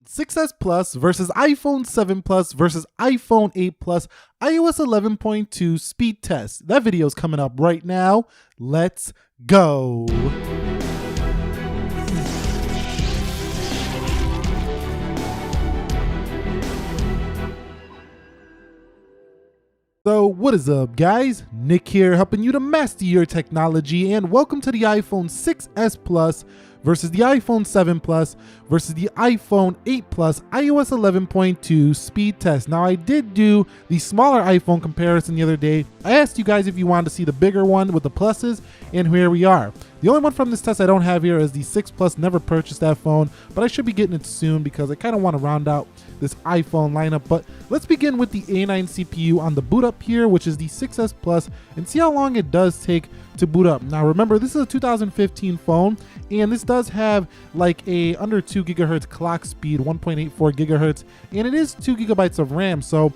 6S Plus versus iPhone 7 Plus versus iPhone 8 Plus iOS 11.2 speed test. That video is coming up right now. Let's go. So what is up, guys? Nick here, helping you to master your technology, and welcome to the iPhone 6S Plus versus the iPhone 7 Plus versus the iPhone 8 Plus iOS 11.2 speed test. Now, I did do the smaller iPhone comparison the other day. I asked you guys if you wanted to see the bigger one with the pluses, and here we are. The only one from this test I don't have here is the 6 Plus. Never purchased that phone, but I should be getting it soon because I kind of want to round out this iPhone lineup. But let's begin with the A9 CPU on the boot up here, which is the 6S Plus, and see how long it does take to boot up. Now remember, this is a 2015 phone, and this does have like a under 2 gigahertz clock speed, 1.84 gigahertz, and it is 2 gigabytes of RAM. So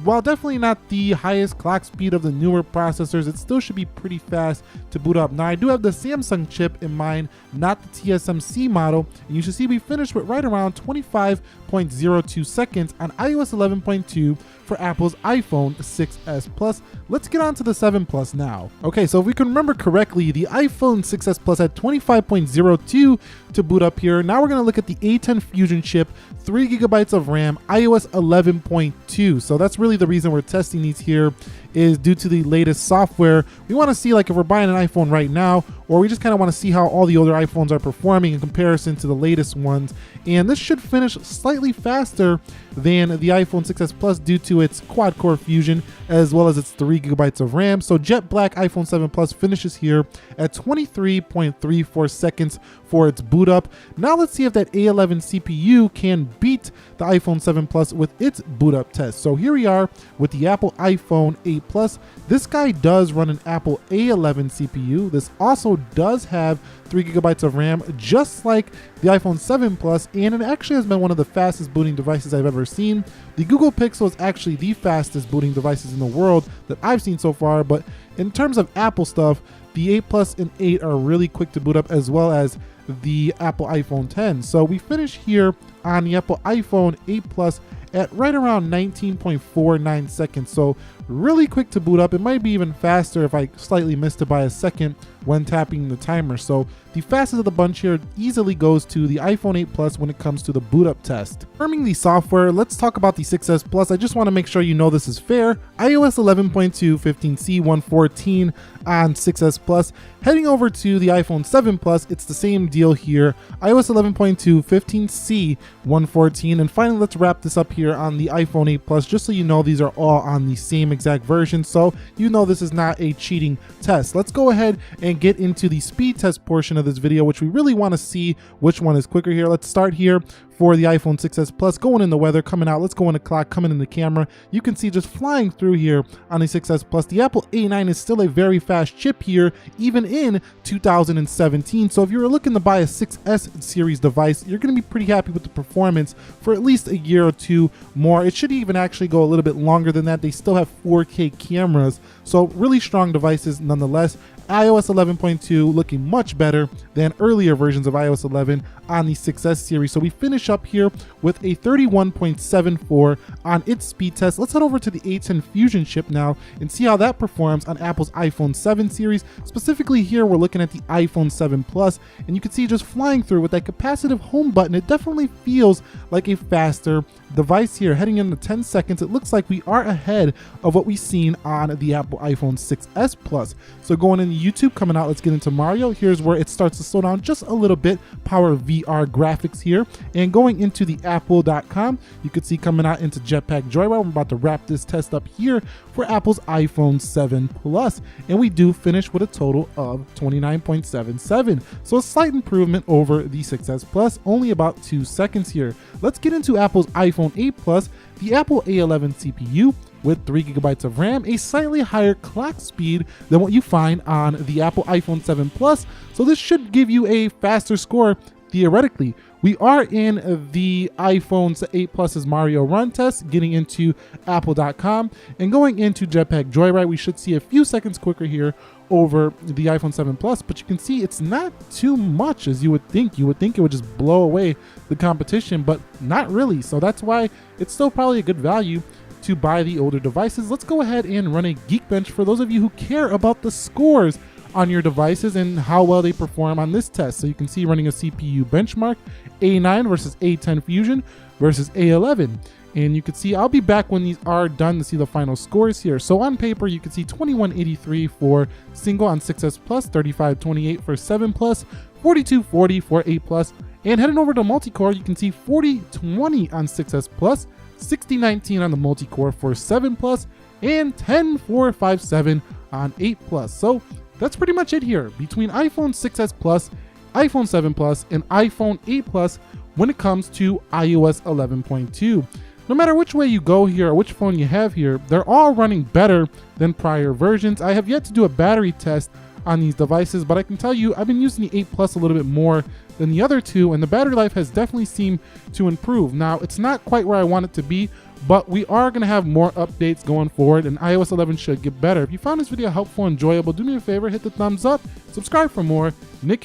while definitely not the highest clock speed of the newer processors, it still should be pretty fast to boot up. Now, I do have the Samsung chip in mind, not the TSMC model, and you should see we finished with right around 25.02 seconds on iOS 11.2 for Apple's iPhone 6S Plus. Let's get on to the 7 Plus now. Okay, so if we can remember correctly, the iPhone 6S Plus had 25.02 to boot up here. Now we're gonna look at the A10 Fusion chip, 3 gigabytes of RAM, iOS 11.2. So that's really the reason we're testing these here, is due to the latest software. We want to see like if we're buying an iPhone right now, or we just kind of want to see how all the older iPhones are performing in comparison to the latest ones. And this should finish slightly faster than the iPhone 6S Plus due to its quad-core fusion as well as its 3 gigabytes of RAM. So jet black iPhone 7 Plus finishes here at 23.34 seconds for its boot up. Now let's see if that A11 CPU can beat the iPhone 7 Plus with its boot up test. So here we are with the Apple iPhone 8 Plus. This guy does run an Apple A11 CPU. This also does have 3 gigabytes of RAM, just like the iPhone 7 Plus, and it actually has been one of the fastest booting devices I've ever seen. The Google Pixel is actually the fastest booting devices in the world that I've seen so far, but in terms of Apple stuff, the 8 Plus and 8 are really quick to boot up, as well as the Apple iPhone 10. So we finish here on the Apple iPhone 8 Plus at right around 19.49 seconds. So really quick to boot up. It might be even faster if I slightly missed it by a second when tapping the timer. So the fastest of the bunch here easily goes to the iPhone 8 Plus when it comes to the boot up test. Confirming the software, let's talk about the 6S Plus. I just want to make sure you know this is fair. iOS 11.2 15C 114 on 6S Plus. Heading over to the iPhone 7 Plus, it's the same deal here. iOS 11.2 15C 114. And finally, let's wrap this up here on the iPhone 8 Plus, just so you know these are all on the same exact version, so you know this is not a cheating test. Let's go ahead and get into the speed test portion of this video, which we really want to see which one is quicker here. Let's start here for the iPhone 6S Plus, going in the weather, coming out. Let's go in the clock, coming in the camera. You can see just flying through here on the 6S Plus. The Apple A9 is still a very fast chip here, even in 2017. So if you're looking to buy a 6S series device, you're going to be pretty happy with the performance for at least a year or two more. It should even actually go a little bit longer than that. They still have 4K cameras, so really strong devices nonetheless. iOS 11.2 looking much better than earlier versions of iOS 11 on the 6S series. So we finish up here with a 31.74 on its speed test. Let's head over to the A10 Fusion chip now and see how that performs on Apple's iPhone 7 series. Specifically here, we're looking at the iPhone 7 Plus, and you can see just flying through with that capacitive home button. It definitely feels like a faster device here. Heading into 10 seconds, it looks like we are ahead of what we've seen on the Apple iPhone 6S Plus. So going into YouTube, coming out, let's get into Mario. Here's where it starts to slow down just a little bit. Power VR graphics here. And going into the apple.com, you can see coming out into Jetpack Joyride. I'm about to wrap this test up here for Apple's iPhone 7 Plus. And we do finish with a total of 29.77. So a slight improvement over the 6S Plus, only about 2 seconds here. Let's get into Apple's iPhone 8 Plus, the Apple A11 CPU with 3 gigabytes of RAM, a slightly higher clock speed than what you find on the Apple iPhone 7 Plus. So this should give you a faster score, theoretically. We are in the iPhone 8 Plus's Mario Run test, getting into Apple.com and going into Jetpack Joyride. We should see a few seconds quicker here over the iPhone 7 Plus, but you can see it's not too much as you would think. You would think it would just blow away the competition, but not really. So that's why it's still probably a good value to buy the older devices. Let's go ahead and run a Geekbench for those of you who care about the scores on your devices and how well they perform on this test. So you can see running a CPU benchmark, A9 versus A10 Fusion versus A11. And you can see, I'll be back when these are done to see the final scores here. So on paper, you can see 2183 for single on 6S Plus, 3528 for 7 Plus, 4240 for 8 Plus. And heading over to multi-core, you can see 4020 on 6S Plus, 6019 on the multi-core for 7 Plus, and 10457 on 8 Plus. So that's pretty much it here between iPhone 6S Plus, iPhone 7 Plus, and iPhone 8 Plus when it comes to iOS 11.2. No matter which way you go here or which phone you have here, they're all running better than prior versions. I have yet to do a battery test on these devices, but I can tell you I've been using the 8 Plus a little bit more than the other two, and the battery life has definitely seemed to improve. Now, it's not quite where I want it to be, but we are going to have more updates going forward, and iOS 11 should get better. If you found this video helpful and enjoyable, do me a favor, hit the thumbs up, subscribe for more. Nick here.